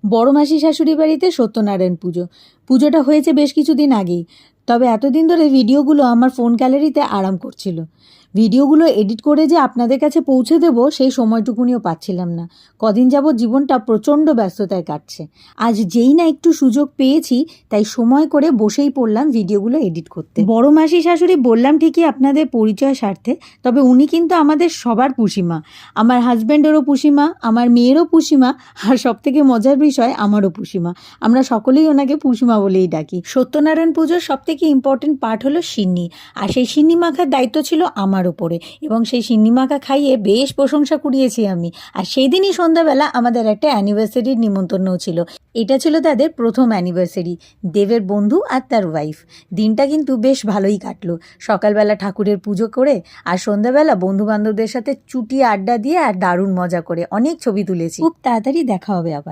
বড় মাসি শাশুড়ি বাড়িতে সত্যনারায়ণ পুজো। পুজোটা হয়েছে বেশ কিছুদিন আগেই, তবে এতদিন ধরে ভিডিওগুলো আমার ফোন গ্যালারিতে আরাম করছিল। ভিডিওগুলো এডিট করে যে আপনাদের কাছে পৌঁছে দেব সেই সময়টুকুনিও পাচ্ছিলাম না। কদিন যাবৎ জীবনটা প্রচণ্ড ব্যস্ততায় কাটছে। আজ যেই না একটু সুযোগ পেয়েছি, তাই সময় করে বসেই পড়লাম ভিডিওগুলো এডিট করতে। বড় মাসি শাশুড়ি বললাম ঠিকই আপনাদের পরিচয় স্বার্থে, তবে উনি কিন্তু আমাদের সবার পুষিমা। আমার হাজব্যান্ডেরও পুষিমা, আমার মেয়েরও পুষিমা, আর সবথেকে মজার বিষয় আমারও পুষিমা। আমরা সকলেই ওনাকে পুষিমা বলেই ডাকি। সত্যনারায়ণ পুজোর সবথেকে ইম্পর্টেন্ট পার্ট হলো সিন্নি, আর সেই সিন্নি মাখার দায়িত্ব ছিল আমার উপরে, এবং সেই সিন্নি মাখা খাইয়ে বেশ প্রশংসা কুড়িয়েছি আমি। আর সেই দিনই সন্ধ্যাবেলা আমাদের একটা অ্যানিভার্সারির নিমন্ত্রণও ছিল। এটা ছিল তাদের প্রথম অ্যানিভার্সারি, দেবের বন্ধু আর তার ওয়াইফ। দিনটা কিন্তু বেশ ভালোই কাটলো। সকালবেলা ঠাকুরের পুজো করে আর সন্ধ্যাবেলা বন্ধু বান্ধবদের সাথে চুটিয়ে আড্ডা দিয়ে আর দারুণ মজা করে অনেক ছবি তুলেছি। খুব তাড়াতাড়ি দেখা হবে আবার।